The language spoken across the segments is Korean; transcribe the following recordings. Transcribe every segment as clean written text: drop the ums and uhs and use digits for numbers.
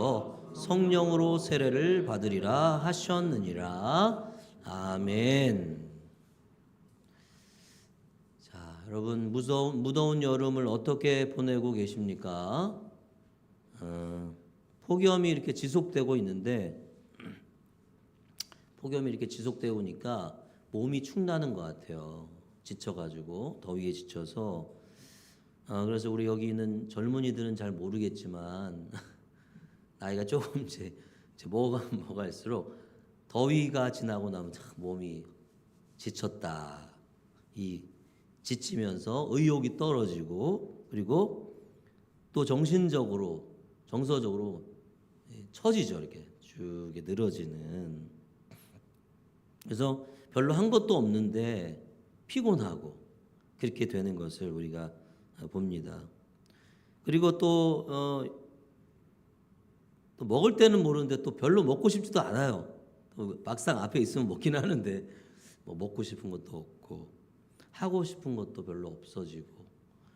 하여 성령으로 세례를 받으리라 하셨느니라. 아멘. 자, 여러분 무더운 여름을 어떻게 보내고 계십니까? 폭염이 이렇게 지속되고 있는데 폭염이 이렇게 지속되고 니까 몸이 축나는 것 같아요. 지쳐가지고 더위에 지쳐서 그래서 우리 여기 있는 젊은이들은 잘 모르겠지만 나이가 조금 이제 먹어갈수록 더위가 지나고 나면 참 몸이 지쳤다. 이 지치면서 의욕이 떨어지고 그리고 또 정서적으로 처지죠. 이렇게 쭉 늘어지는. 그래서 별로 한 것도 없는데 피곤하고 그렇게 되는 것을 우리가 봅니다. 그리고 또 먹을 때는 모르는데 또 별로 먹고 싶지도 않아요. 또 막상 앞에 있으면 먹긴 하는데 뭐 먹고 싶은 것도 없고 하고 싶은 것도 별로 없어지고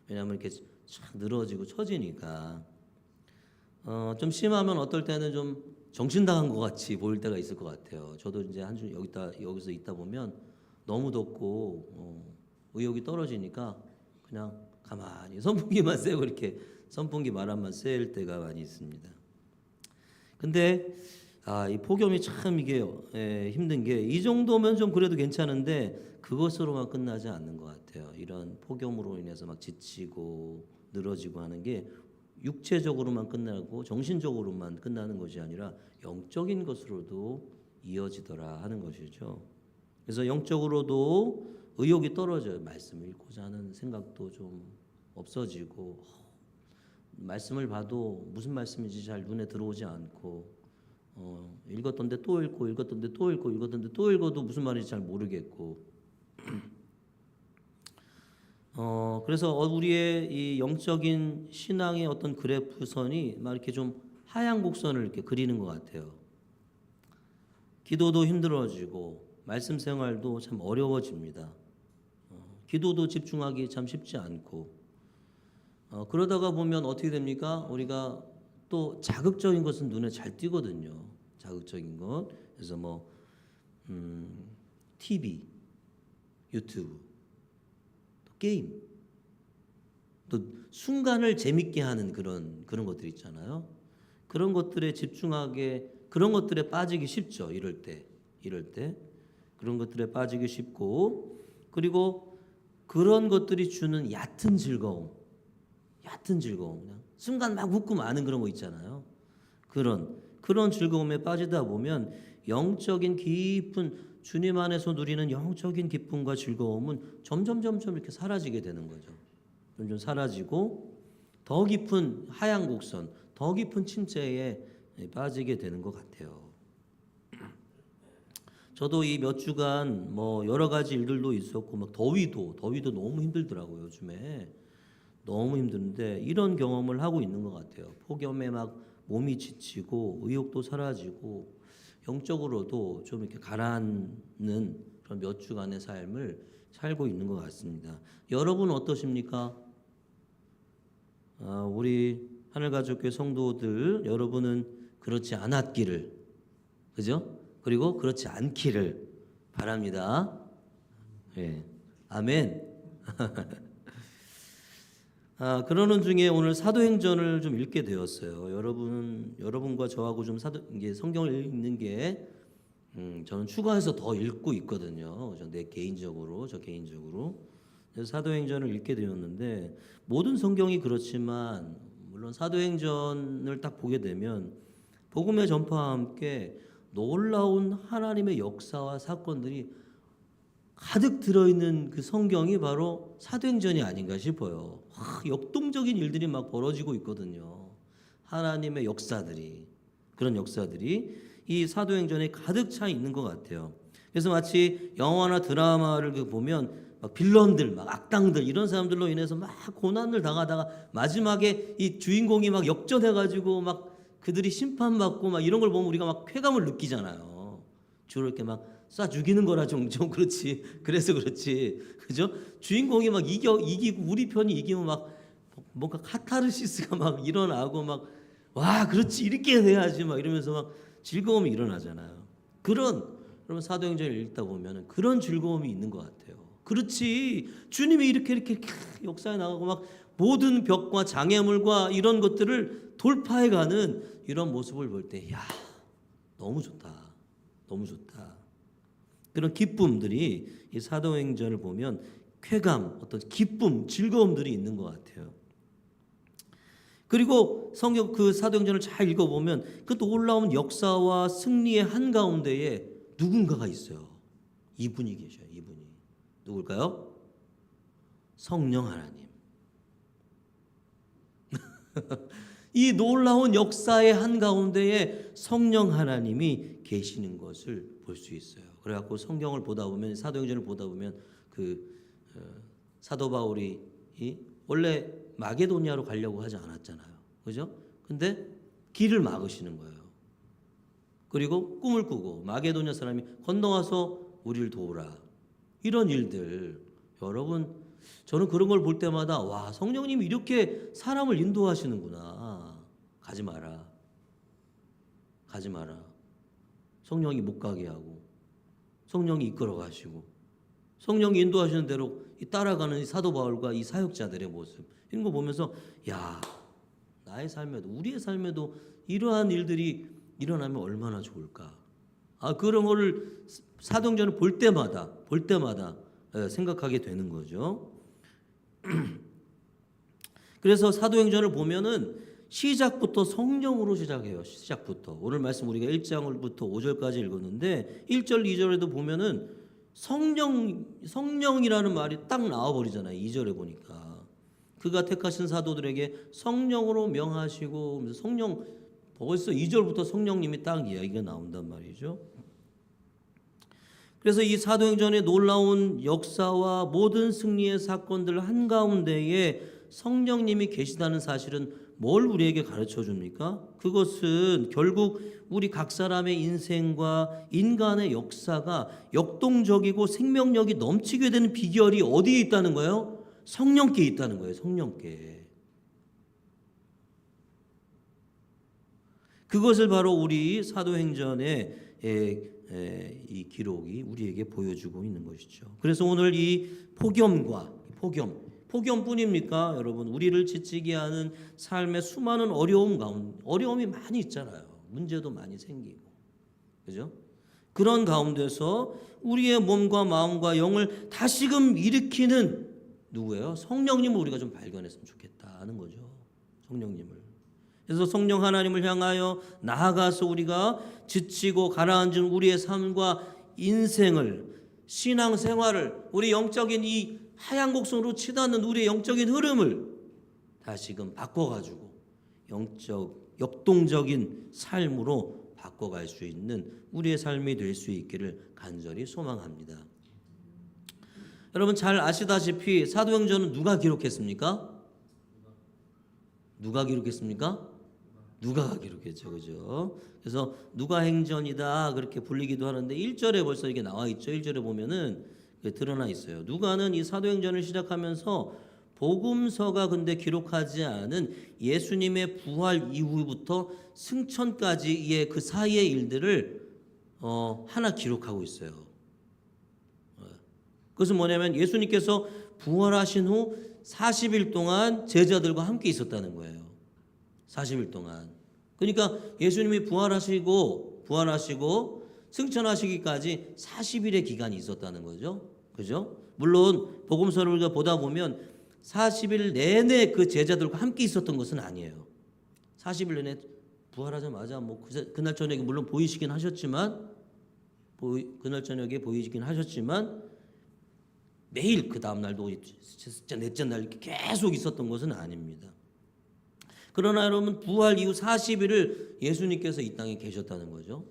왜냐하면 이렇게 쫙 늘어지고 처지니까 좀 심하면 어떨 때는 좀 정신 나간 것 같이 보일 때가 있을 것 같아요. 저도 이제 한 주 여기서 있다 보면 너무 덥고 의욕이 떨어지니까 그냥 가만히 선풍기만 쐬고 이렇게 선풍기 바람만 쐴 때가 많이 있습니다. 근데 이 폭염이 참 이게 힘든 게 이 정도면 좀 그래도 괜찮은데 그것으로만 끝나지 않는 것 같아요. 이런 폭염으로 인해서 막 지치고 늘어지고 하는 게 육체적으로만 끝나고 정신적으로만 끝나는 것이 아니라 영적인 것으로도 이어지더라 하는 것이죠. 그래서 영적으로도 의욕이 떨어져요. 말씀을 읽고자 하는 생각도 좀 없어지고 말씀을 봐도 무슨 말씀인지 잘 눈에 들어오지 않고 읽었던데 또 읽고 읽었던데 또 읽고 읽었던데 또 읽어도 무슨 말인지 잘 모르겠고 그래서 우리의 이 영적인 신앙의 어떤 그래프선이 막 이렇게 좀 하향 곡선을 이렇게 그리는 것 같아요. 기도도 힘들어지고 말씀 생활도 참 어려워집니다. 기도도 집중하기 참 쉽지 않고 그러다가 보면 어떻게 됩니까? 우리가 또 자극적인 것은 눈에 잘 띄거든요. 자극적인 것. 그래서 뭐 TV, 유튜브, 또 게임, 또 순간을 재밌게 하는 그런 것들 있잖아요. 그런 것들에 집중하게 그런 것들에 빠지기 쉽죠. 이럴 때 그런 것들에 빠지기 쉽고 그리고 그런 것들이 주는 얕은 즐거움 그냥 순간 막 웃고 마는 그런 거 있잖아요. 그런 즐거움에 빠지다 보면 영적인 깊은 주님 안에서 누리는 영적인 기쁨과 즐거움은 점점 이렇게 사라지게 되는 거죠. 점점 사라지고 더 깊은 하향 곡선, 더 깊은 침체에 빠지게 되는 것 같아요. 저도 이 몇 주간 뭐 여러 가지 일들도 있었고 막 더위도 너무 힘들더라고요. 요즘에 너무 힘든데 이런 경험을 하고 있는 것 같아요. 폭염에 막 몸이 지치고 의욕도 사라지고 영적으로도 좀 이렇게 가라앉는 그런 몇 주간의 삶을 살고 있는 것 같습니다. 여러분 어떠십니까? 우리 하늘가족교회 성도들 여러분은 그렇지 않았기를 그죠? 그리고 그렇지 않기를 바랍니다. 예. 아멘. 그러는 중에 오늘 사도행전을 좀 읽게 되었어요. 여러분과 저하고 좀 이게 성경을 읽는 게 저는 추가해서 더 읽고 있거든요. 저 개인적으로. 그래서 사도행전을 읽게 되었는데 모든 성경이 그렇지만 물론 사도행전을 딱 보게 되면 복음의 전파와 함께 놀라운 하나님의 역사와 사건들이 가득 들어있는 그 성경이 바로 사도행전이 아닌가 싶어요. 역동적인 일들이 막 벌어지고 있거든요. 하나님의 그런 역사들이 이 사도행전에 가득 차 있는 것 같아요. 그래서 마치 영화나 드라마를 보면 막 빌런들, 막 악당들 이런 사람들로 인해서 막 고난을 당하다가 마지막에 이 주인공이 막 역전해가지고 막 그들이 심판받고 막 이런 걸 보면 우리가 막 쾌감을 느끼잖아요. 주로 이렇게 막 쏴 죽이는 거라 좀 그렇지. 그래서 그렇지. 그죠? 주인공이 막 이기고 우리 편이 이기면 막 뭔가 카타르시스가 막 일어나고 막 와, 그렇지, 이렇게 돼야지 막 이러면서 막 즐거움이 일어나잖아요. 여러분 사도행전을 읽다 보면 그런 즐거움이 있는 것 같아요. 그렇지, 주님이 이렇게 역사에 나가고 막 모든 벽과 장애물과 이런 것들을 돌파해가는 이런 모습을 볼 때, 야, 너무 좋다, 너무 좋다. 그런 기쁨들이 이 사도행전을 보면 쾌감, 어떤 기쁨, 즐거움들이 있는 것 같아요. 그리고 성경 그 사도행전을 잘 읽어보면 그 놀라운 역사와 승리의 한가운데에 누군가가 있어요. 이분이 계셔요. 이분이. 누굴까요? 성령 하나님. 이 놀라운 역사의 한가운데에 성령 하나님이 계시는 것을 볼 수 있어요. 그래갖고 성경을 보다 보면, 사도행전을 보다 보면 사도 바울이 원래 마게도니아로 가려고 하지 않았잖아요. 그죠? 근데 길을 막으시는 거예요. 그리고 꿈을 꾸고 마게도니아 사람이 건너와서 우리를 도우라. 이런 일들, 여러분, 저는 그런 걸 볼 때마다 와, 성령님이 이렇게 사람을 인도하시는구나. 가지 마라. 가지 마라. 성령이 못 가게 하고, 성령이 이끌어 가시고, 성령이 인도하시는 대로 따라가는 이 사도 바울과 이 사역자들의 모습, 이런 거 보면서 야, 나의 삶에도, 우리의 삶에도 이러한 일들이 일어나면 얼마나 좋을까. 그런 거를 사도행전을 볼 때마다 생각하게 되는 거죠. 그래서 사도행전을 보면은 시작부터 성령으로 시작해요. 시작부터. 오늘 말씀 우리가 1장부터 5절까지 읽었는데 1절, 2절에도 보면은 성령이라는 말이 딱 나와버리잖아요. 2절에 보니까. 그가 택하신 사도들에게 성령으로 명하시고, 성령, 벌써 2절부터 성령님이 딱 이야기가 나온단 말이죠. 그래서 이 사도행전의 놀라운 역사와 모든 승리의 사건들 한가운데에 성령님이 계시다는 사실은 뭘 우리에게 가르쳐 줍니까? 그것은 결국 우리 각 사람의 인생과 인간의 역사가 역동적이고 생명력이 넘치게 되는 비결이 어디에 있다는 거예요? 성령께 있다는 거예요. 성령께. 그것을 바로 우리 사도행전의 이 기록이 우리에게 보여주고 있는 것이죠. 그래서 오늘 이 폭염뿐입니까? 여러분, 우리를 지치게 하는 삶의 수많은 어려움이 많이 있잖아요. 문제도 많이 생기고, 그죠? 그런 가운데서 우리의 몸과 마음과 영을 다시금 일으키는 누구예요? 성령님을 우리가 좀 발견했으면 좋겠다는 거죠. 성령님을. 그래서 성령 하나님을 향하여 나아가서 우리가 지치고 가라앉은 우리의 삶과 인생을, 신앙생활을, 우리 영적인 이 하얀 곡선으로 치닫는 우리의 영적인 흐름을 다시금 바꿔가지고 역동적인 삶으로 바꿔갈 수 있는 우리의 삶이 될 수 있기를 간절히 소망합니다. 여러분 잘 아시다시피 사도행전은 누가 기록했습니까? 누가가 기록했죠. 그죠? 그래서 누가행전이다 그렇게 불리기도 하는데 1절에 벌써 이게 나와 있죠. 1절에 보면은 드러나 있어요. 누가는 이 사도행전을 시작하면서 복음서가 근데 기록하지 않은 예수님의 부활 이후부터 승천까지의 그 사이의 일들을 하나 기록하고 있어요. 그것은 뭐냐면 예수님께서 부활하신 후 40일 동안 제자들과 함께 있었다는 거예요. 40일 동안. 그러니까 예수님이 부활하시고 승천하시기까지 40일의 기간이 있었다는 거죠. 그죠? 물론 복음서를 우리가 보다 보면 40일 내내 그 제자들과 함께 있었던 것은 아니에요. 40일 내내 부활하자마자 그날 저녁에 물론 보이시긴 하셨지만 매일 그 다음 날도 넷째 날 이렇게 계속 있었던 것은 아닙니다. 그러나 여러분 부활 이후 40일을 예수님께서 이 땅에 계셨다는 거죠.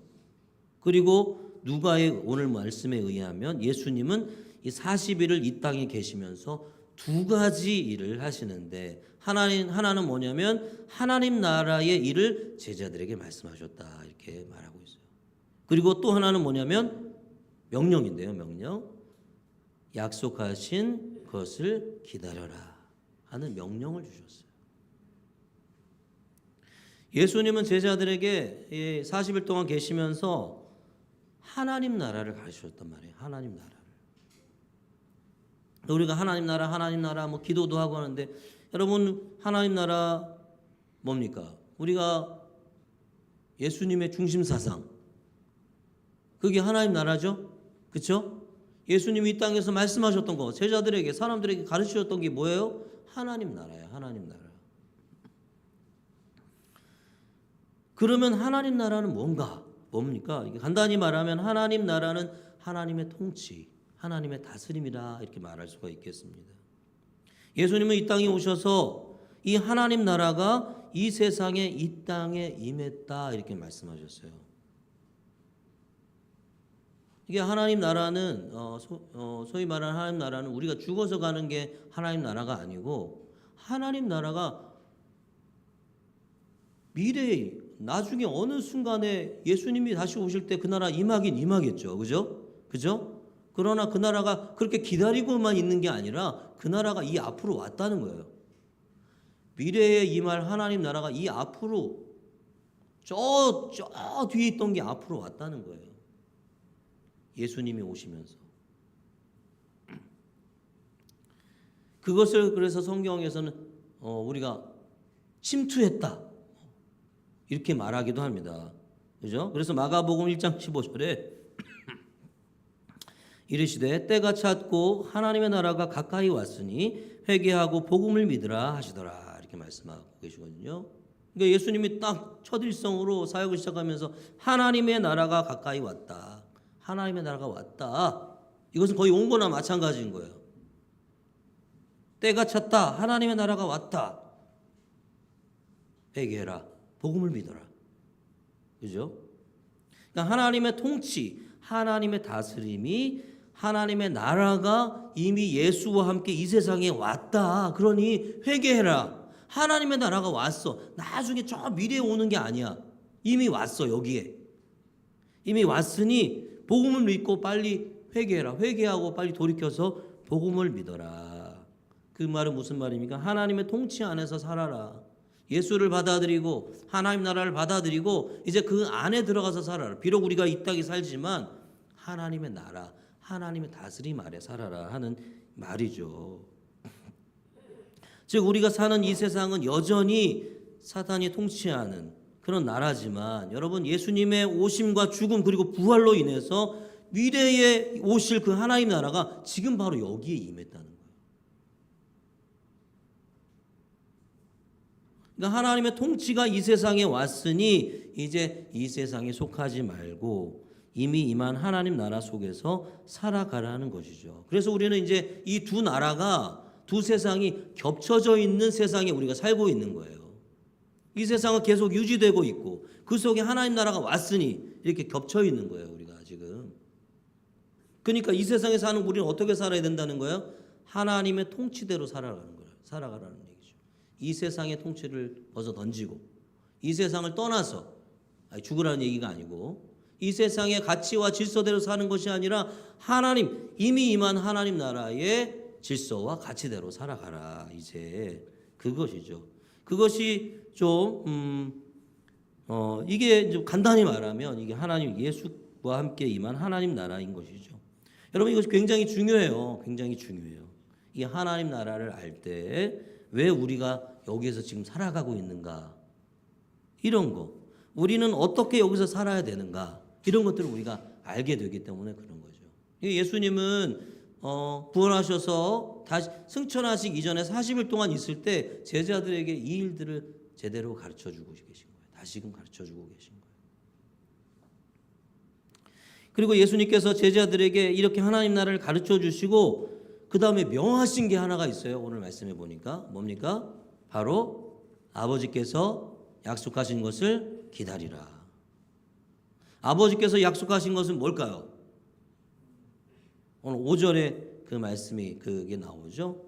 그리고 누가의 오늘 말씀에 의하면 예수님은 이 40일을 이 땅에 계시면서 두 가지 일을 하시는데 하나는 뭐냐면 하나님 나라의 일을 제자들에게 말씀하셨다 이렇게 말하고 있어요. 그리고 또 하나는 뭐냐면 명령인데요. 명령. 약속하신 것을 기다려라 하는 명령을 주셨어요. 예수님은 제자들에게 40일 동안 계시면서 하나님 나라를 가르치셨단 말이에요. 하나님 나라를. 우리가 하나님 나라 뭐 기도도 하고 하는데 여러분 하나님 나라 뭡니까? 우리가 예수님의 중심 사상 그게 하나님 나라죠. 그렇죠? 예수님이 이 땅에서 말씀하셨던 거 제자들에게 사람들에게 가르치셨던 게 뭐예요? 하나님 나라예요. 하나님 나라. 그러면 하나님 나라는 뭡니까? 간단히 말하면 하나님 나라는 하나님의 통치, 하나님의 다스림이라 이렇게 말할 수가 있겠습니다. 예수님은 이 땅에 오셔서 이 하나님 나라가 이 세상에 이 땅에 임했다 이렇게 말씀하셨어요. 이게 하나님 나라는 소위 말하는 하나님 나라는 우리가 죽어서 가는 게 하나님 나라가 아니고 하나님 나라가 미래에 나중에 어느 순간에 예수님이 다시 오실 때 그 나라 임하긴 임하겠죠. 그죠? 그러나 그 나라가 그렇게 기다리고만 있는 게 아니라 그 나라가 이 앞으로 왔다는 거예요. 미래에 임할 하나님 나라가 이 앞으로 저 뒤에 있던 게 앞으로 왔다는 거예요. 예수님이 오시면서. 그것을 그래서 성경에서는 우리가 침투했다. 이렇게 말하기도 합니다. 그죠? 그래서 마가복음 1장 15절에 이르시되 때가 찼고 하나님의 나라가 가까이 왔으니 회개하고 복음을 믿으라 하시더라. 이렇게 말씀하고 계시거든요. 그러니까 예수님이 딱 첫일성으로 사역을 시작하면서 하나님의 나라가 가까이 왔다. 하나님의 나라가 왔다. 이것은 거의 온 거나 마찬가지인 거예요. 때가 찼다. 하나님의 나라가 왔다. 회개해라. 복음을 믿어라. 그죠? 그러니까 하나님의 통치, 하나님의 다스림이 하나님의 나라가 이미 예수와 함께 이 세상에 왔다. 그러니 회개해라. 하나님의 나라가 왔어. 나중에 저 미래에 오는 게 아니야. 이미 왔어 여기에. 이미 왔으니 복음을 믿고 빨리 회개해라. 회개하고 빨리 돌이켜서 복음을 믿어라. 그 말은 무슨 말입니까? 하나님의 통치 안에서 살아라. 예수를 받아들이고 하나님 나라를 받아들이고 이제 그 안에 들어가서 살아라. 비록 우리가 이 땅에 살지만 하나님의 나라, 하나님의 다스림 아래 살아라 하는 말이죠. 즉 우리가 사는 이 세상은 여전히 사탄이 통치하는 그런 나라지만 여러분 예수님의 오심과 죽음 그리고 부활로 인해서 미래에 오실 그 하나님 나라가 지금 바로 여기에 임했다는 거예요. 그러니까 하나님의 통치가 이 세상에 왔으니 이제 이 세상에 속하지 말고 이미 임한 하나님 나라 속에서 살아가라는 것이죠. 그래서 우리는 이제 이 두 나라가 두 세상이 겹쳐져 있는 세상에 우리가 살고 있는 거예요. 이 세상은 계속 유지되고 있고 그 속에 하나님 나라가 왔으니 이렇게 겹쳐 있는 거예요. 우리가 지금. 그러니까 이 세상에 사는 우리는 어떻게 살아야 된다는 거예요? 하나님의 통치대로 살아가는 거예요. 살아가라는 얘기죠. 이 세상의 통치를 벗어 던지고 이 세상을 떠나서 죽으라는 얘기가 아니고 이 세상의 가치와 질서대로 사는 것이 아니라 하나님 이미 임한 하나님 나라의 질서와 가치대로 살아가라. 이제 그것이죠. 그것이 좀 이게 좀 간단히 말하면 이게 하나님 예수와 함께 임한 하나님 나라인 것이죠. 여러분 이것이 굉장히 중요해요. 굉장히 중요해요. 이 하나님 나라를 알 때 왜 우리가 여기에서 지금 살아가고 있는가 이런 거 우리는 어떻게 여기서 살아야 되는가 이런 것들을 우리가 알게 되기 때문에 그런 거죠. 예수님은 부활하셔서 다시 승천하시기 이전에 40일 동안 있을 때 제자들에게 이 일들을 제대로 가르쳐주고 계신 거예요. 다시금 가르쳐주고 계신 거예요. 그리고 예수님께서 제자들에게 이렇게 하나님 나라를 가르쳐주시고 그 다음에 명하신 게 하나가 있어요. 오늘 말씀해 보니까 뭡니까? 바로 아버지께서 약속하신 것을 기다리라. 아버지께서 약속하신 것은 뭘까요? 오늘 5절에 그 말씀이 그게 나오죠.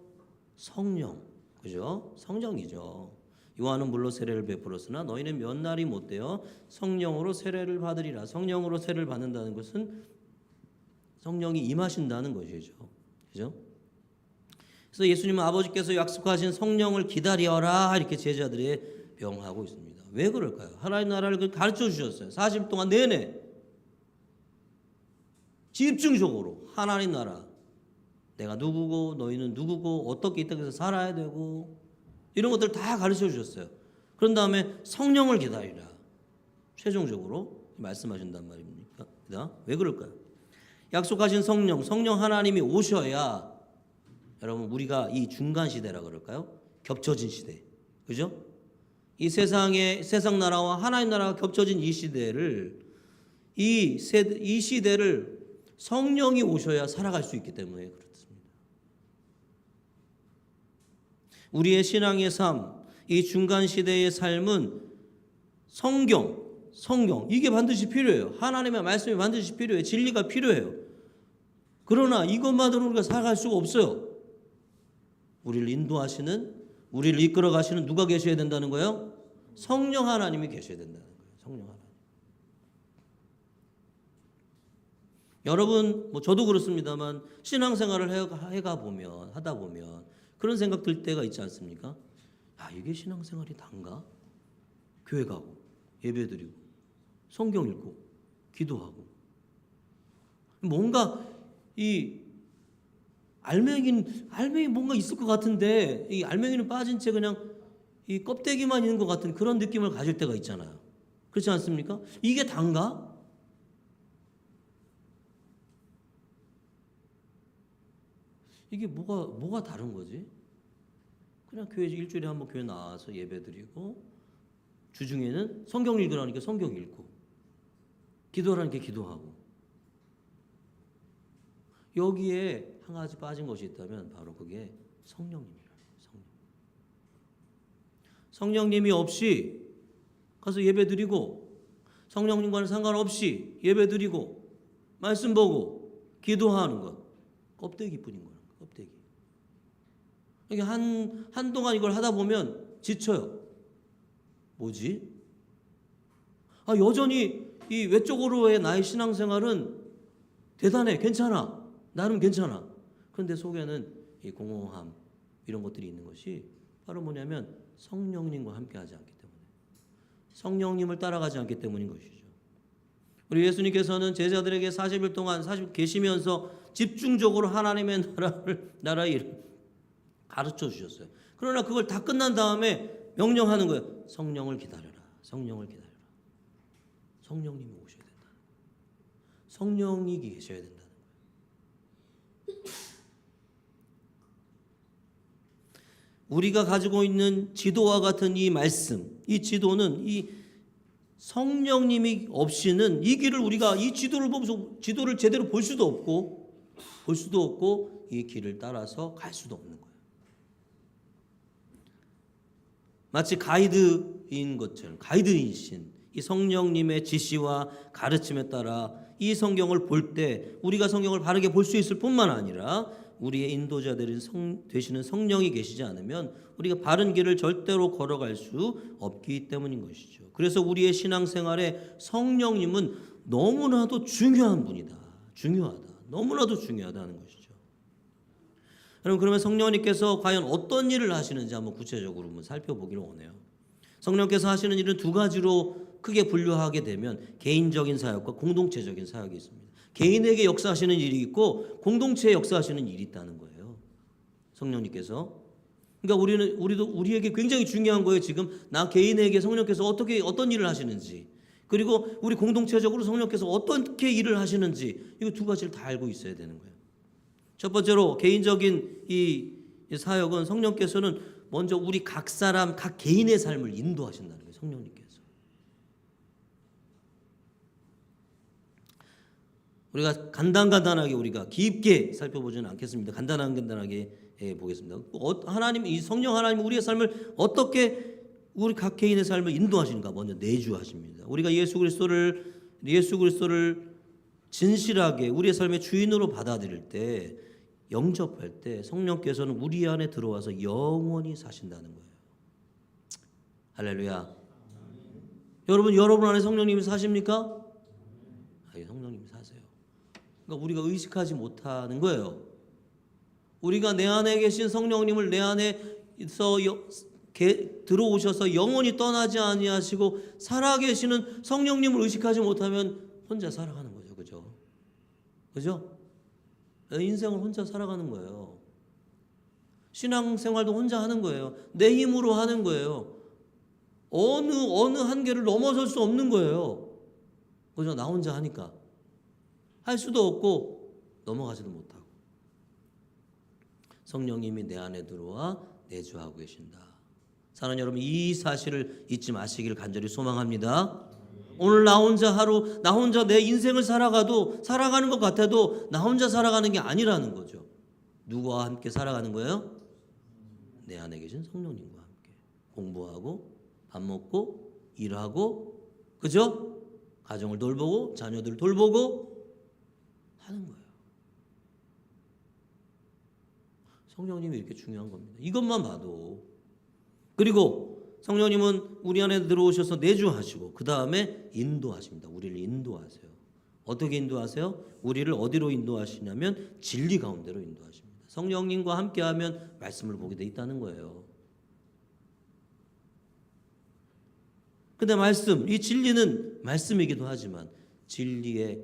성령, 그죠? 성령이죠. 요한은 물로 세례를 베풀었으나 너희는 몇 날이 못 되어 성령으로 세례를 받으리라. 성령으로 세례를 받는다는 것은 성령이 임하신다는 것이죠. 그죠? 그래서 예수님은 아버지께서 약속하신 성령을 기다려라 이렇게 제자들에 명하고 있습니다. 왜 그럴까요? 하나님 나라를 가르쳐 주셨어요. 40일 동안 내내 집중적으로 하나님 나라, 내가 누구고 너희는 누구고 어떻게 이 땅에서 살아야 되고 이런 것들 다 가르쳐 주셨어요. 그런 다음에 성령을 기다리라. 최종적으로 말씀하신단 말입니까? 왜 그럴까요? 약속하신 성령 하나님이 오셔야 여러분 우리가 이 중간 시대라 그럴까요? 겹쳐진 시대. 그죠? 이 세상 나라와 하나님 나라가 겹쳐진 이 시대를 이 시대를 성령이 오셔야 살아갈 수 있기 때문에 그렇습니다. 우리의 신앙의 삶, 이 중간 시대의 삶은 성경 이게 반드시 필요해요. 하나님의 말씀이 반드시 필요해요. 진리가 필요해요. 그러나 이것만으로 우리가 살아갈 수가 없어요. 우리를 인도하시는, 우리를 이끌어 가시는 누가 계셔야 된다는 거예요? 성령 하나님이 계셔야 된다는 거예요. 성령 하나님. 여러분, 저도 그렇습니다만 신앙생활을 하다 보면 그런 생각 들 때가 있지 않습니까? 이게 신앙생활이 단가? 교회 가고 예배드리고 성경 읽고 기도하고 뭔가 이 알맹이 뭔가 있을 것 같은데 이 알맹이는 빠진 채 그냥 이 껍데기만 있는 것 같은 그런 느낌을 가질 때가 있잖아요. 그렇지 않습니까? 이게 단가? 이게 뭐가 다른 거지? 그냥 교회 일주일에 한번 교회 나와서 예배드리고 주중에는 성경 읽으라니까 성경 읽고 기도하라니까 기도하고 여기에 한 가지 빠진 것이 있다면 바로 그게 성령님이에요. 성령님이 없이 가서 예배드리고 성령님과는 상관없이 예배드리고 말씀 보고 기도하는 것 껍데기뿐인 거예요. 껍데기. 이게 한동안 이걸 하다 보면 지쳐요. 뭐지? 여전히 이 외적으로의 나의 신앙생활은 대단해, 괜찮아, 나름 괜찮아. 그런데 속에는 이 공허함 이런 것들이 있는 것이 바로 뭐냐면 성령님과 함께하지 않기 때문에, 성령님을 따라가지 않기 때문인 것이죠. 우리 예수님께서는 제자들에게 40일 동안 계시면서 집중적으로 하나님의 나라의 가르쳐 주셨어요. 그러나 그걸 다 끝난 다음에 명령하는 거예요. 성령을 기다려라. 성령을 기다려라. 성령님이 오셔야 된다. 성령이 계셔야 된다는 거예요. 우리가 가지고 있는 지도와 같은 이 말씀, 이 지도는 이 성령님이 없이는 이 길을 우리가 이 지도를 보면서 지도를 제대로 볼 수도 없고 이 길을 따라서 갈 수도 없는 거예요. 마치 가이드인 것처럼 가이드이신 이 성령님의 지시와 가르침에 따라 이 성경을 볼 때 우리가 성경을 바르게 볼 수 있을 뿐만 아니라 우리의 인도자 되시는 성령이 계시지 않으면 우리가 바른 길을 절대로 걸어갈 수 없기 때문인 것이죠. 그래서 우리의 신앙생활에 성령님은 너무나도 중요한 분이다. 중요하다. 너무나도 중요하다는 것이죠. 여러분, 그러면 성령님께서 과연 어떤 일을 하시는지 한번 구체적으로 한번 살펴보기를 원해요. 성령께서 하시는 일은 두 가지로 크게 분류하게 되면 개인적인 사역과 공동체적인 사역이 있습니다. 개인에게 역사하시는 일이 있고 공동체에 역사하시는 일이 있다는 거예요. 성령님께서. 그러니까 우리에게 굉장히 중요한 거예요. 지금 나 개인에게 성령께서 어떤 일을 하시는지, 그리고 우리 공동체적으로 성령께서 어떻게 일을 하시는지, 이거 두 가지를 다 알고 있어야 되는 거예요. 첫 번째로 개인적인 이 사역은 성령께서는 먼저 우리 각 사람 각 개인의 삶을 인도하신다는 거예요. 성령님께서. 우리가 간단하게 우리가 깊게 살펴보지는 않겠습니다. 간단하게 보겠습니다. 하나님, 이 성령 하나님 우리의 삶을 어떻게 우리 각 개인의 삶을 인도하시는가 먼저 내주하십니다. 우리가 예수 그리스도를 진실하게 우리의 삶의 주인으로 받아들일 때, 영접할 때 성령께서는 우리 안에 들어와서 영원히 사신다는 거예요. 할렐루야. 여러분 안에 성령님이 사십니까? 성령님이 사세요. 그러니까 우리가 의식하지 못하는 거예요. 우리가 내 안에 계신 성령님을 내 안에서 들어오셔서 영원히 떠나지 아니하시고 살아계시는 성령님을 의식하지 못하면 혼자 살아가는 거죠. 그죠? 그죠? 인생을 혼자 살아가는 거예요. 신앙생활도 혼자 하는 거예요. 내 힘으로 하는 거예요. 어느 한계를 넘어설 수 없는 거예요. 그죠? 나 혼자 하니까 할 수도 없고 넘어가지도 못하고. 성령님이 내 안에 들어와 내주하고 계신다. 사랑하는 여러분, 이 사실을 잊지 마시길 간절히 소망합니다. 오늘 나 혼자 하루, 나 혼자 내 인생을 살아가는 것 같아도 나 혼자 살아가는 게 아니라는 거죠. 누구와 함께 살아가는 거예요? 내 안에 계신 성령님과 함께 공부하고 밥 먹고 일하고, 그죠? 가정을 돌보고 자녀들 돌보고 하는 거예요. 성령님이 이렇게 중요한 겁니다. 이것만 봐도. 그리고 성령님은 우리 안에 들어오셔서 내주하시고 그 다음에 인도하십니다. 우리를 인도하세요. 어떻게 인도하세요? 우리를 어디로 인도하시냐면 진리 가운데로 인도하십니다. 성령님과 함께하면 말씀을 보게 돼 있다는 거예요. 근데 이 진리는 말씀이기도 하지만 진리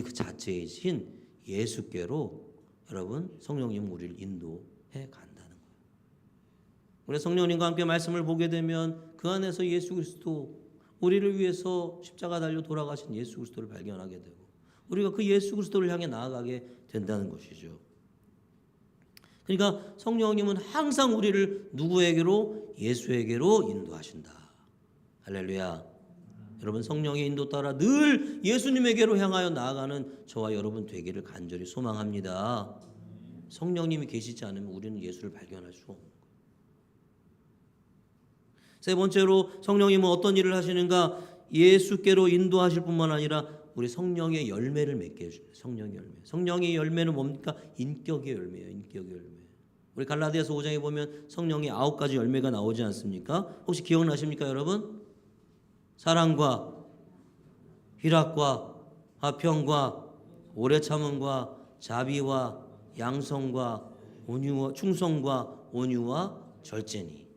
그 자체이신 예수께로 여러분 성령님 우리를 인도해 간다는 거예요. 우리 성령님과 함께 말씀을 보게 되면 그 안에서 예수 그리스도, 우리를 위해서 십자가 달려 돌아가신 예수 그리스도를 발견하게 되고 우리가 그 예수 그리스도를 향해 나아가게 된다는 것이죠. 그러니까 성령님은 항상 우리를 누구에게로? 예수에게로 인도하신다. 할렐루야. 여러분, 성령의 인도 따라 늘 예수님에게로 향하여 나아가는 저와 여러분 되기를 간절히 소망합니다. 성령님이 계시지 않으면 우리는 예수를 발견할 수가 없는 거예요. 세 번째로 성령님은 어떤 일을 하시는가? 예수께로 인도하실 뿐만 아니라 우리 성령의 열매를 맺게 해줍니다. 성령의 열매. 성령의 열매는 뭡니까? 인격의 열매예요. 인격의 열매. 우리 갈라디아서 5장에 보면 성령의 9가지 열매가 나오지 않습니까? 혹시 기억나십니까, 여러분? 사랑과 희락과 화평과 오래 참음과 자비와 양성과 온유와 충성과 온유와 절제니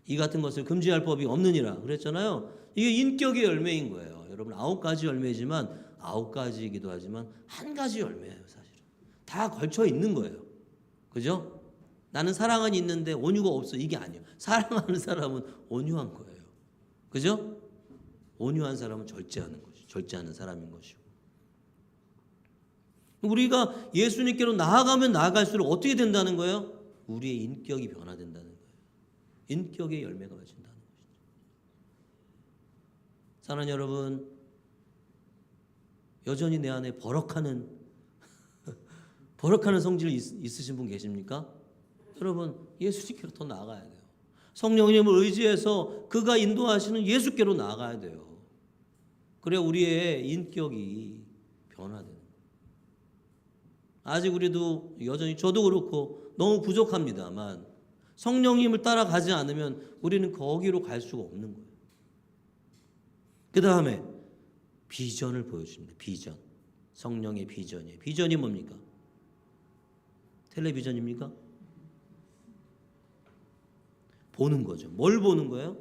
이 같은 것을 금지할 법이 없느니라 그랬잖아요. 이게 인격의 열매인 거예요. 여러분, 9가지 열매지만 9가지이기도 하지만 한 가지 열매예요. 사실은 다 걸쳐 있는 거예요. 그죠? 나는 사랑은 있는데 온유가 없어, 이게 아니에요. 사랑하는 사람은 온유한 거예요. 그죠? 온유한 사람은 절제하는 것이죠. 절제하는 사람인 것이고. 우리가 예수님께로 나아가면 나아갈수록 어떻게 된다는 거예요? 우리의 인격이 변화된다는 거예요. 인격의 열매가 맺힌다는 것이죠. 사랑하는 여러분, 여전히 내 안에 버럭하는 성질 있으신 분 계십니까? 여러분, 예수님께로 더 나아가야 돼요. 성령님을 의지해서 그가 인도하시는 예수께로 나아가야 돼요. 그래 우리의 인격이 변화되는 거예요. 아직 우리도 여전히, 저도 그렇고 너무 부족합니다만 성령님을 따라가지 않으면 우리는 거기로 갈 수가 없는 거예요. 그 다음에 비전을 보여줍니다. 비전. 성령의 비전이에요. 비전이 뭡니까? 텔레비전입니까? 보는 거죠. 뭘 보는 거예요?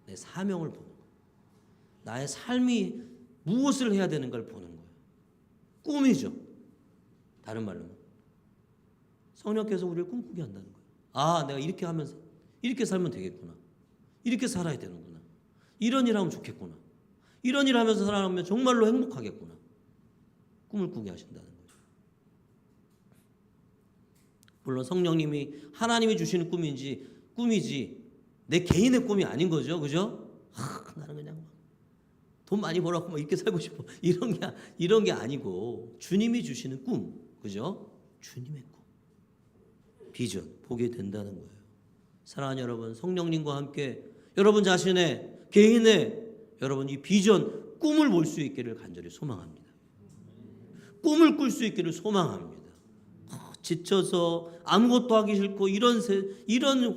내 사명을 보는 거예요. 나의 삶이 무엇을 해야 되는가를 보는 거예요. 꿈이죠. 다른 말로는 성령께서 우리를 꿈꾸게 한다는 거예요. 아, 내가 이렇게 하면서 이렇게 살면 되겠구나. 이렇게 살아야 되는구나. 이런 일 하면 좋겠구나. 이런 일 하면서 살아가면 정말로 행복하겠구나. 꿈을 꾸게 하신다는 거죠. 물론 성령님이, 하나님이 주시는 꿈이지 내 개인의 꿈이 아닌 거죠. 그죠? 나는 그냥 돈 많이 벌었고 막 이렇게 살고 싶어. 이런 게 아니고 주님이 주시는 꿈. 그죠? 주님의 꿈. 비전 보게 된다는 거예요. 사랑하는 여러분, 성령님과 함께 여러분 자신의 개인의 여러분 이 비전, 꿈을 볼 수 있기를 간절히 소망합니다. 꿈을 꿀 수 있기를 소망합니다. 지쳐서 아무것도 하기 싫고 이런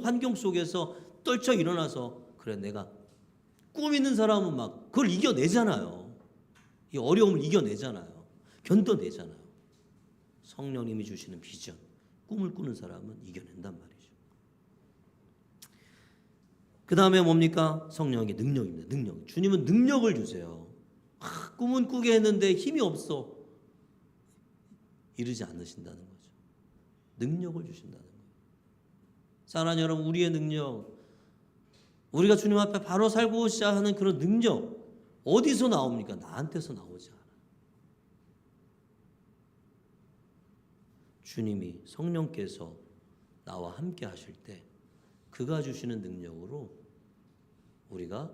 환경 속에서 떨쳐 일어나서, 그래 내가 꿈 있는 사람은 막 그걸 이겨내잖아요. 이 어려움을 이겨내잖아요. 견뎌내잖아요. 성령님이 주시는 비전, 꿈을 꾸는 사람은 이겨낸단 말이죠. 그 다음에 뭡니까? 성령의 능력입니다. 능력. 주님은 능력을 주세요. 꿈은 꾸게 했는데 힘이 없어. 이르지 않으신다는 거죠. 능력을 주신다는 거예요. 사랑하는 여러분, 우리의 능력, 우리가 주님 앞에 바로 살고자 하는 그런 능력 어디서 나옵니까? 나한테서 나오지 않아요. 주님이 성령께서 나와 함께 하실 때 그가 주시는 능력으로 우리가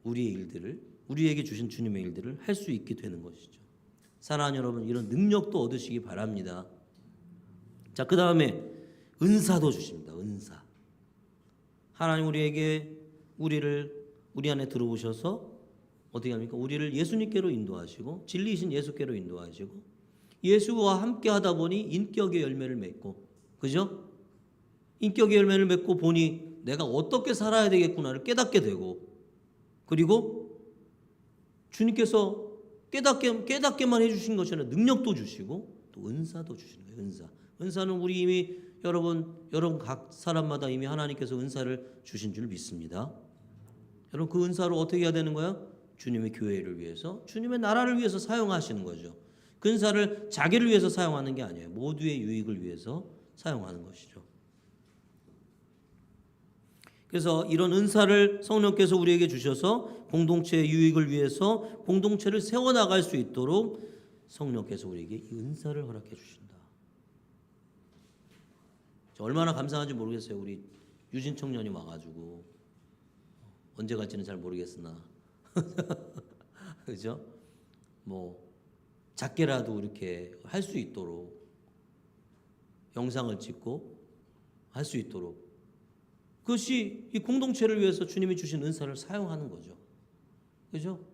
우리의 일들을, 우리에게 주신 주님의 일들을 할 수 있게 되는 것이죠. 사랑하는 여러분, 이런 능력도 얻으시기 바랍니다. 자, 그 다음에 은사도 주십니다. 은사. 하나님 우리 안에 들어오셔서 어떻게 합니까? 우리를 예수님께로 인도하시고 진리이신 예수께로 인도하시고 예수와 함께 하다 보니 인격의 열매를 맺고, 그죠? 인격의 열매를 맺고 보니 내가 어떻게 살아야 되겠구나를 깨닫게 되고, 그리고 주님께서 깨닫게만 해주신 것이 아니라 능력도 주시고 또 은사도 주시는 거예요. 은사는 우리 이미 여러분 각 사람마다 이미 하나님께서 은사를 주신 줄 믿습니다. 여러분, 그 은사로 어떻게 해야 되는 거예요? 주님의 교회를 위해서, 주님의 나라를 위해서 사용하시는 거죠. 그 은사를 자기를 위해서 사용하는 게 아니에요. 모두의 유익을 위해서 사용하는 것이죠. 그래서 이런 은사를 성령께서 우리에게 주셔서 공동체의 유익을 위해서 공동체를 세워나갈 수 있도록 성령께서 우리에게 이 은사를 허락해 주신다. 얼마나 감사한지 모르겠어요. 우리 유진 청년이 와가지고 언제 갈지는 잘 모르겠으나 그죠? 뭐 작게라도 이렇게 할 수 있도록 영상을 찍고 할 수 있도록, 그것이 이 공동체를 위해서 주님이 주신 은사를 사용하는 거죠. 그죠?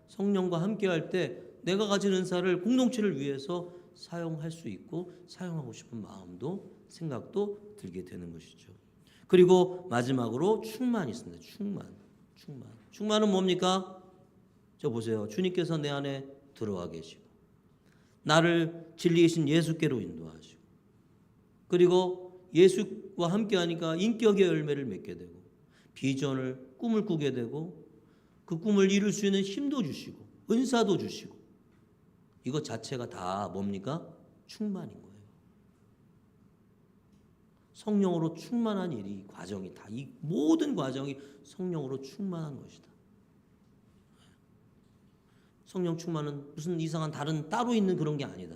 성령과 함께 할 때 내가 가진 은사를 공동체를 위해서 사용할 수 있고 사용하고 싶은 마음도 생각도 들게 되는 것이죠. 그리고 마지막으로 충만이 있습니다. 충만은 뭡니까? 저 보세요. 주님께서 내 안에 들어와 계시고 나를 진리이신 예수께로 인도하시고, 그리고 예수와 함께 하니까 인격의 열매를 맺게 되고 꿈을 꾸게 되고 그 꿈을 이룰 수 있는 힘도 주시고 은사도 주시고, 이것 자체가 다 뭡니까? 충만인 거예요. 성령으로 충만한 일이, 과정이 다, 이 모든 과정이 성령으로 충만한 것이다. 성령 충만은 무슨 이상한 다른 따로 있는 그런 게 아니다.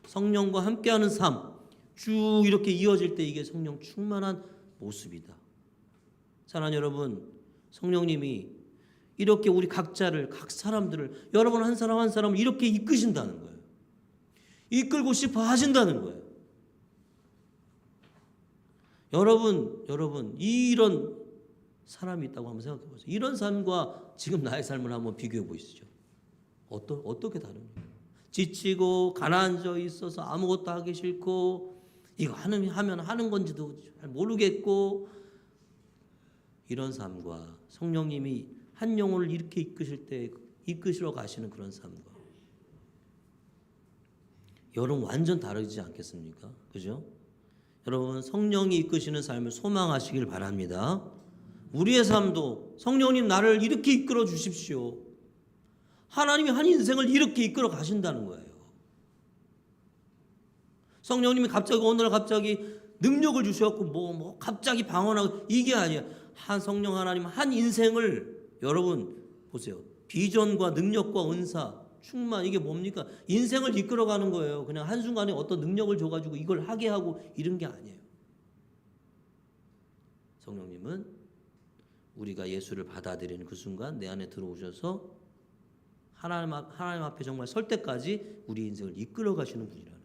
성령과 함께하는 삶 쭉 이렇게 이어질 때 이게 성령 충만한 모습이다. 사랑하는 여러분, 성령님이 이렇게 우리 각 사람들을, 여러분 한 사람 한 사람을 이렇게 이끄신다는 거예요. 이끌고 싶어 하신다는 거예요. 여러분 이런 사람이 있다고 한번 생각해 보세요. 이런 삶과 지금 나의 삶을 한번 비교해 보시죠. 어떻게 다릅니까? 지치고 가난해져 있어서 아무것도 하기 싫고 이거 하면 하는 건지도 잘 모르겠고, 이런 삶과 성령님이 한 영혼을 이렇게 이끄시러 가시는 그런 삶과 여러분 완전 다르지 않겠습니까? 그죠? 여러분, 성령이 이끄시는 삶을 소망하시길 바랍니다. 우리의 삶도 성령님 나를 이렇게 이끌어 주십시오. 하나님이 한 인생을 이렇게 이끌어 가신다는 거예요. 성령님이 어느 날 갑자기 능력을 주셔갖고 갑자기 방언하고 이게 아니야. 성령 하나님 한 인생을, 여러분 보세요. 비전과 능력과 은사, 충만, 이게 뭡니까? 인생을 이끌어가는 거예요. 그냥 한순간에 어떤 능력을 줘가지고 이걸 하게 하고 이런 게 아니에요. 성령님은 우리가 예수를 받아들이는 그 순간 내 안에 들어오셔서 하나님 앞에 정말 설 때까지 우리 인생을 이끌어 가시는 분이라는 거예요.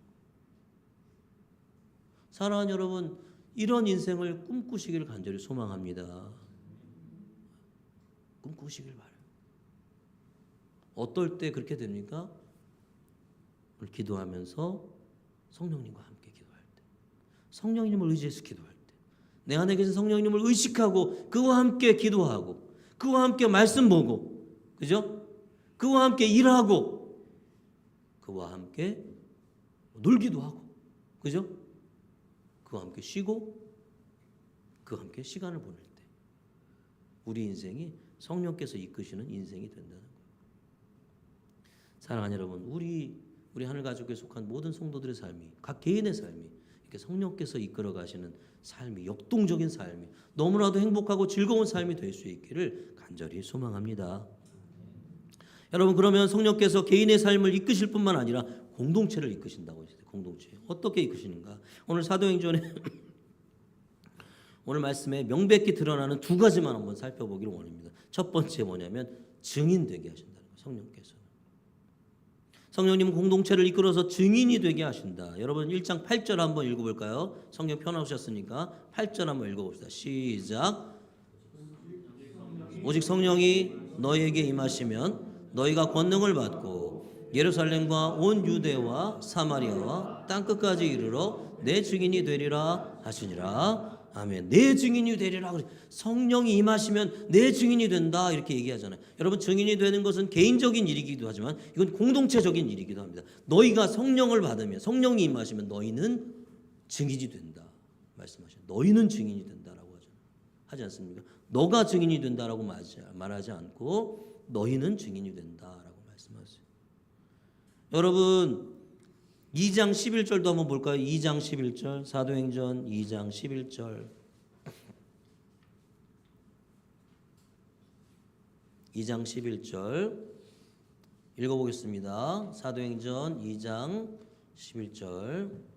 사랑하는 여러분, 이런 인생을 꿈꾸시길 간절히 소망합니다. 꿈꾸시길 바라요. 어떨 때 그렇게 됩니까? 오늘 기도하면서 성령님과 함께 기도할 때, 성령님을 의지해서 기도할 때, 내 안에 계신 성령님을 의식하고 그와 함께 기도하고 그와 함께 말씀 보고, 그죠? 그와 함께 일하고 그와 함께 놀기도 하고, 그죠? 그와 함께 쉬고 그와 함께 시간을 보낼 때 우리 인생이 성령께서 이끄시는 인생이 된다는 거예요. 사랑하는 여러분, 우리 하늘 가족에 속한 모든 성도들의 삶이, 각 개인의 삶이 이렇게 성령께서 이끌어 가시는 삶이, 역동적인 삶이, 너무나도 행복하고 즐거운 삶이 될 수 있기를 간절히 소망합니다. 여러분, 그러면 성령께서 개인의 삶을 이끄실 뿐만 아니라 공동체를 이끄신다고 했어요. 공동체 어떻게 이끄시는가? 오늘 사도행전에 오늘 말씀에 명백히 드러나는 두 가지만 한번 살펴보기를 원합니다. 첫 번째 뭐냐면 증인 되게 하신다는 거예요. 성령께서는. 성령님은 공동체를 이끌어서 증인이 되게 하신다. 여러분 1장 8절 한번 읽어볼까요? 성경 펴놓으셨으니까 8절 한번 읽어봅시다. 시작. 오직 성령이 너희에게 임하시면 너희가 권능을 받고 예루살렘과 온 유대와 사마리아와 땅끝까지 이르러 내 증인이 되리라 하시니라. 아멘. 내 증인이 되리라. 성령이 임하시면 내 증인이 된다 이렇게 얘기하잖아요. 여러분, 증인이 되는 것은 개인적인 일이기도 하지만 이건 공동체적인 일이기도 합니다. 너희가 성령을 받으면, 성령이 임하시면 너희는 증인이 된다 말씀하셔요. 너희는 증인이 된다라고 하지 않습니까? 너가 증인이 된다라고 말하지 않고 너희는 증인이 된다라고 말씀하세요. 여러분 2장 11절도 한번 볼까요? 2장 11절 사도행전 2장 11절 2장 11절 읽어보겠습니다. 사도행전 2장 11절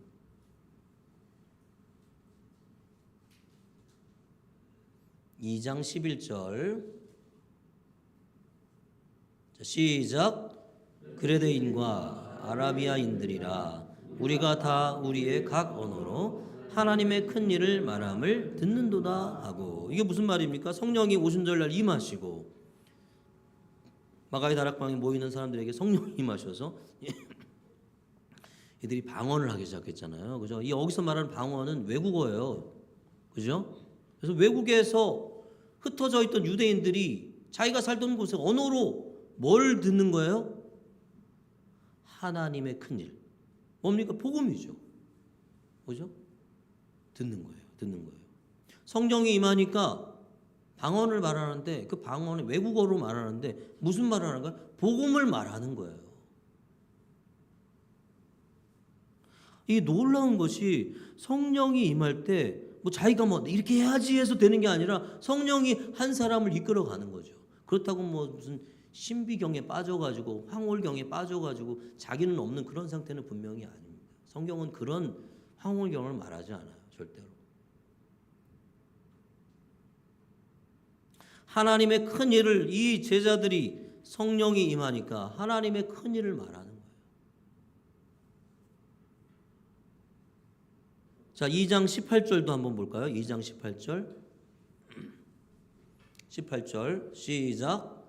시작. 그레데인과 아라비아인들이라 우리가 다 우리의 각 언어로 하나님의 큰 일을 말함을 듣는도다 하고. 이게 무슨 말입니까? 성령이 오순절날 임하시고 마가의 다락방에 모이는 사람들에게 성령이 임하셔서 이들이 방언을 하기 시작했잖아요. 그죠? 여기서 말하는 방언은 외국어예요. 그죠? 그래서 외국에서 흩어져 있던 유대인들이 자기가 살던 곳의 언어로 뭘 듣는 거예요? 하나님의 큰일. 뭡니까? 복음이죠. 그죠? 듣는 거예요. 성령이 임하니까 방언을 말하는데 그 방언을 외국어로 말하는데 무슨 말을 하는 거예요? 복음을 말하는 거예요. 이 놀라운 것이 성령이 임할 때 뭐 자기가 뭐 이렇게 해야지 해서 되는 게 아니라 성령이 한 사람을 이끌어 가는 거죠. 그렇다고 뭐 무슨 신비경에 빠져가지고 황홀경에 빠져가지고 자기는 없는 그런 상태는 분명히 아닙니다. 성경은 그런 황홀경을 말하지 않아요. 절대로. 하나님의 큰 일을 이 제자들이 성령이 임하니까 하나님의 큰 일을 말하는 거예요. 자, 2장 18절도 한번 볼까요? 2장 18절 시작.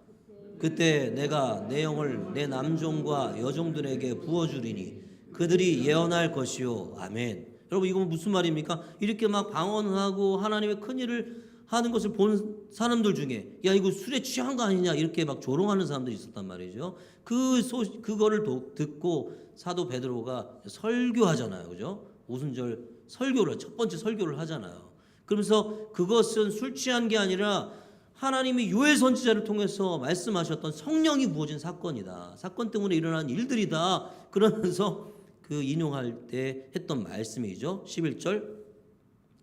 그때 내가 내 영을 내 남종과 여종들에게 부어주리니 그들이 예언할 것이요. 아멘. 여러분 이건 무슨 말입니까? 이렇게 막 방언하고 하나님의 큰 일을 하는 것을 본 사람들 중에 야 이거 술에 취한 거 아니냐 이렇게 막 조롱하는 사람들이 있었단 말이죠. 그거를 듣고 사도 베드로가 설교하잖아요. 그죠? 오순절 설교를 첫 번째 설교를 하잖아요. 그러면서 그것은 술 취한 게 아니라 하나님이 요엘 선지자를 통해서 말씀하셨던 성령이 부어진 사건이다. 사건 때문에 일어난 일들이다. 그러면서 그 인용할 때 했던 말씀이죠. 11절,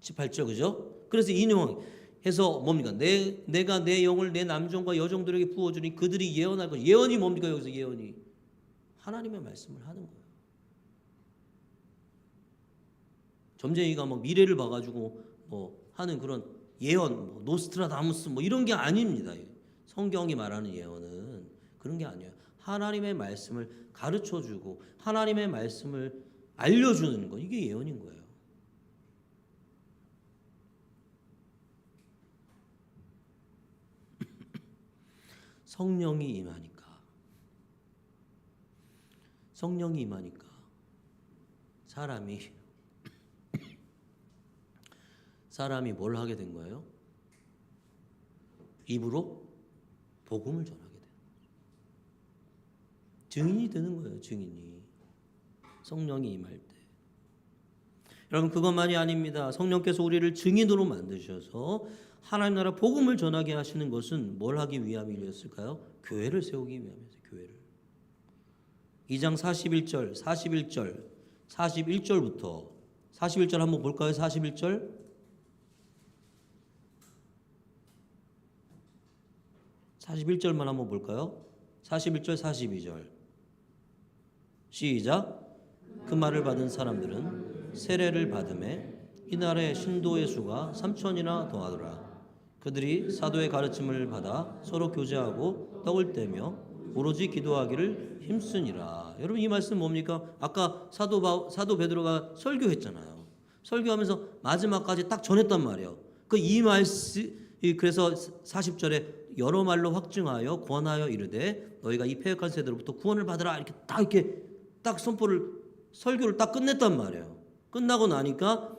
18절 그죠? 그래서 인용해서 뭡니까? 내가 내 영을 내 남종과 여종들에게 부어주니 그들이 예언할 것. 예언이 뭡니까? 여기서 예언이 하나님의 말씀을 하는 거예요. 점쟁이가 뭐 미래를 봐가지고 뭐 하는 그런 예언, 뭐 노스트라다무스 뭐 이런 게 아닙니다. 성경이 말하는 예언은 그런 게 아니에요. 하나님의 말씀을 가르쳐주고 하나님의 말씀을 알려주는 거 이게 예언인 거예요. 성령이 임하니까 사람이 뭘 하게 된 거예요? 입으로 복음을 전하게 되는 거죠. 증인이 되는 거예요. 증인이. 성령이 임할 때. 여러분 그것만이 아닙니다. 성령께서 우리를 증인으로 만드셔서 하나님 나라 복음을 전하게 하시는 것은 뭘 하기 위함이었을까요? 교회를 세우기 위함이었어요. 교회를. 2장 41절부터 41절 한번 볼까요? 41절만 한번 볼까요? 41절 42절 시작. 그 말을 받은 사람들은 세례를 받음에 이날의 신도의 수가 3천이나 더하더라. 그들이 사도의 가르침을 받아 서로 교제하고 떡을 떼며 오로지 기도하기를 힘쓰니라. 여러분 이 말씀 뭡니까? 아까 사도 베드로가 설교했잖아요. 설교하면서 마지막까지 딱 전했단 말이에요. 이 말씀 그래서 40절에 여러 말로 확증하여 권하여 이르되 너희가 이 패역한 세대로부터 구원을 받으라 이렇게 딱 설교를 딱 끝냈단 말이에요. 끝나고 나니까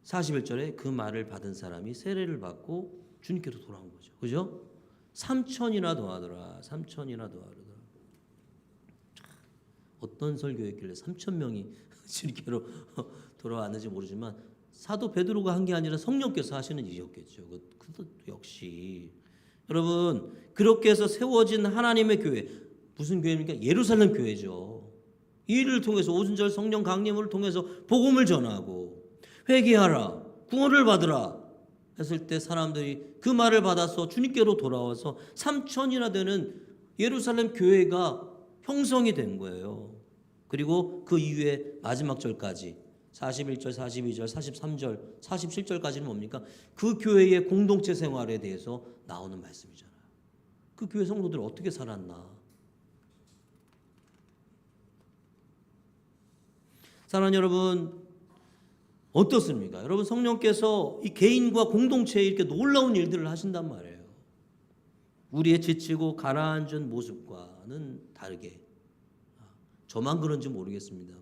41절에 그 말을 받은 사람이 세례를 받고 주님께로 돌아온 거죠. 그죠? 3천이나 더하더라. 3천이나 더하더라. 어떤 설교였길래 3천 명이 주님께로 돌아왔는지 모르지만 사도 베드로가 한 게 아니라 성령께서 하시는 일이었겠죠. 그것도 역시 여러분 그렇게 해서 세워진 하나님의 교회 무슨 교회입니까? 예루살렘 교회죠. 이 일을 통해서 오순절 성령 강림을 통해서 복음을 전하고 회개하라 구원을 받으라 했을 때 사람들이 그 말을 받아서 주님께로 돌아와서 3천이나 되는 예루살렘 교회가 형성이 된 거예요. 그리고 그 이후에 마지막 절까지 41절, 42절, 43절, 47절까지는 뭡니까? 그 교회의 공동체 생활에 대해서 나오는 말씀이잖아요. 그 교회 성도들 어떻게 살았나? 사랑하는 여러분 어떻습니까? 여러분 성령께서 이 개인과 공동체에 이렇게 놀라운 일들을 하신단 말이에요. 우리의 지치고 가라앉은 모습과는 다르게 저만 그런지 모르겠습니다만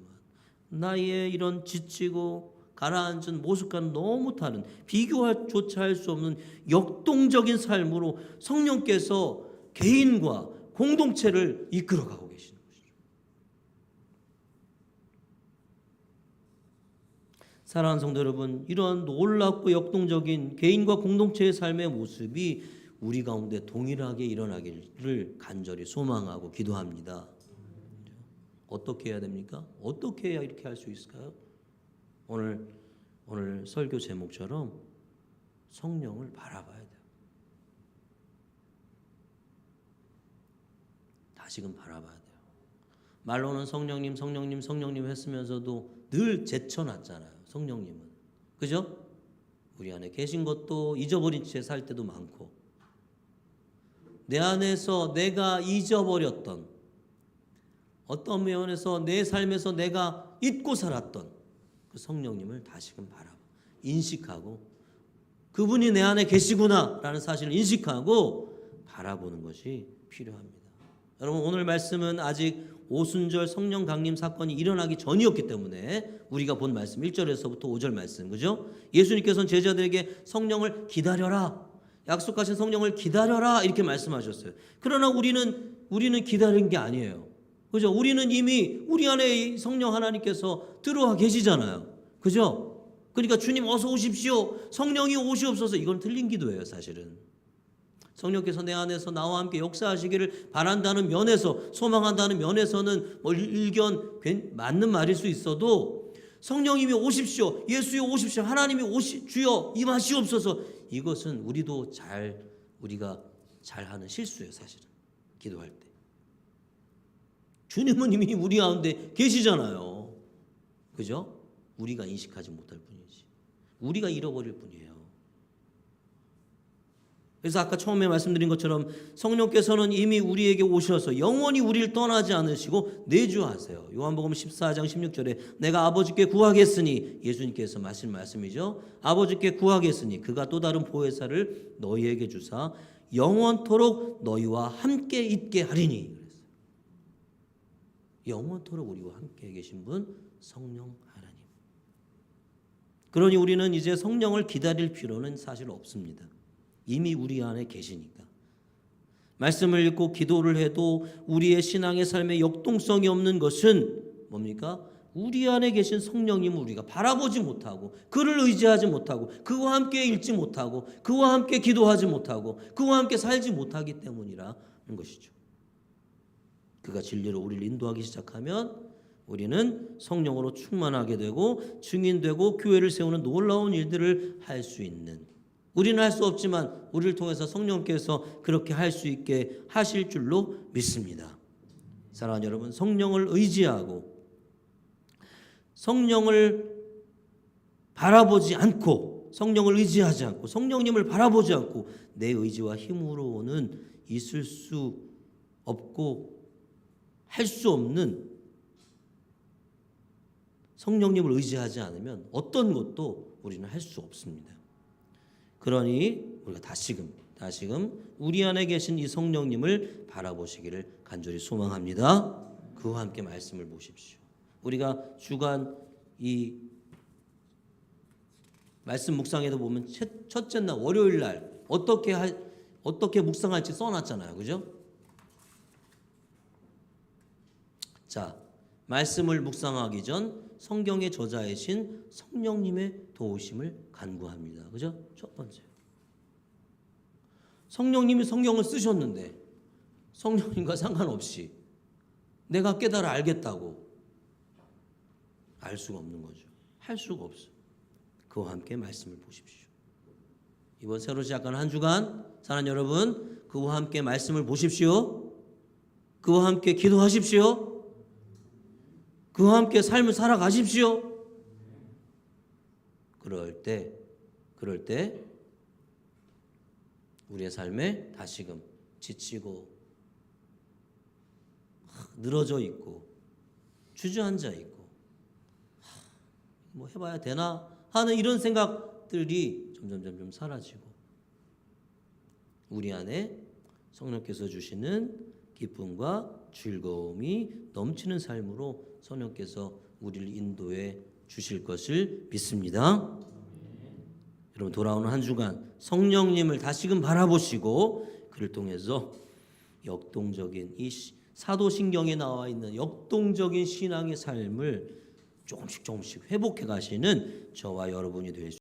나의 이런 지치고 가라앉은 모습과는 너무 다른 비교조차 할 수 없는 역동적인 삶으로 성령께서 개인과 공동체를 이끌어가고 계시는 것이죠. 사랑하는 성도 여러분, 이러한 놀랍고 역동적인 개인과 공동체의 삶의 모습이 우리 가운데 동일하게 일어나기를 간절히 소망하고 기도합니다. 어떻게 해야 됩니까? 어떻게 해야 이렇게 할 수 있을까요? 오늘 설교 제목처럼 성령을 바라봐야 돼요. 다시금 바라봐야 돼요. 말로는 성령님 했으면서도 늘 제쳐놨잖아요. 성령님은. 그죠? 우리 안에 계신 것도 잊어버린 채 살 때도 많고 내 안에서 내가 잊어버렸던 어떤 면에서 내 삶에서 내가 잊고 살았던 그 성령님을 다시금 바라봐 인식하고 그분이 내 안에 계시구나라는 사실을 인식하고 바라보는 것이 필요합니다. 여러분 오늘 말씀은 아직 오순절 성령 강림 사건이 일어나기 전이었기 때문에 우리가 본 말씀 1절에서부터 5절 말씀 그죠? 예수님께서는 제자들에게 성령을 기다려라 약속하신 성령을 기다려라 이렇게 말씀하셨어요. 그러나 우리는 기다린 게 아니에요. 그죠? 우리는 이미 우리 안에 성령 하나님께서 들어와 계시잖아요. 그죠? 그러니까 주님 어서 오십시오. 성령이 오시옵소서. 이건 틀린 기도예요, 사실은. 성령께서 내 안에서 나와 함께 역사하시기를 바란다는 면에서 소망한다는 면에서는 일견 맞는 말일 수 있어도 성령님이 오십시오. 예수여 오십시오. 하나님이 주여 임하시옵소서. 이것은 우리가 잘하는 실수예요, 사실은. 기도할 때. 주님은 이미 우리 가운데 계시잖아요. 그죠? 우리가 인식하지 못할 뿐이지. 우리가 잃어버릴 뿐이에요. 그래서 아까 처음에 말씀드린 것처럼 성령께서는 이미 우리에게 오셔서 영원히 우리를 떠나지 않으시고 내주하세요. 요한복음 14장 16절에 내가 아버지께 구하겠으니 예수님께서 하신 말씀이죠. 아버지께 구하겠으니 그가 또 다른 보혜사를 너희에게 주사 영원토록 너희와 함께 있게 하리니. 영원토록 우리와 함께 계신 분 성령 하나님. 그러니 우리는 이제 성령을 기다릴 필요는 사실 없습니다. 이미 우리 안에 계시니까. 말씀을 읽고 기도를 해도 우리의 신앙의 삶에 역동성이 없는 것은 뭡니까? 우리 안에 계신 성령님을 우리가 바라보지 못하고 그를 의지하지 못하고 그와 함께 읽지 못하고 그와 함께 기도하지 못하고 그와 함께 살지 못하기 때문이라는 것이죠. 그가 진리로 우리를 인도하기 시작하면 우리는 성령으로 충만하게 되고 증인되고 교회를 세우는 놀라운 일들을 할 수 있는, 우리는 할 수 없지만 우리를 통해서 성령께서 그렇게 할 수 있게 하실 줄로 믿습니다. 사랑하는 여러분, 성령을 의지하고 성령을 바라보지 않고 성령을 의지하지 않고 성령님을 바라보지 않고 내 의지와 힘으로는 있을 수 없고 할 수 없는, 성령님을 의지하지 않으면 어떤 것도 우리는 할 수 없습니다. 그러니 우리가 다시금 우리 안에 계신 이 성령님을 바라보시기를 간절히 소망합니다. 그와 함께 말씀을 보십시오. 우리가 주간 이 말씀 묵상에도 보면 첫째 날 월요일 날 어떻게 묵상할지 써놨잖아요. 그죠? 자, 말씀을 묵상하기 전 성경의 저자이신 성령님의 도우심을 간구합니다. 그죠? 첫 번째. 성령님이 성경을 쓰셨는데 성령님과 상관없이 내가 깨달아 알겠다고 알 수가 없는 거죠. 할 수가 없어요. 그와 함께 말씀을 보십시오. 이번 새로 시작하는 한 주간 사랑하는 여러분, 그와 함께 말씀을 보십시오. 그와 함께 기도하십시오. 그와 함께 삶을 살아가십시오. 그럴 때 우리의 삶에 다시금 지치고 늘어져 있고 주저앉아 있고 뭐 해봐야 되나 하는 이런 생각들이 점점 사라지고 우리 안에 성령께서 주시는 기쁨과 즐거움이 넘치는 삶으로 성령께서 우리를 인도해 주실 것을 믿습니다. 여러분, 돌아오는 한 주간 성령님을 다시금 바라보시고 그를 통해서 역동적인 이 사도신경에 나와 있는 역동적인 신앙의 삶을 조금씩 회복해 가시는 저와 여러분이 될 수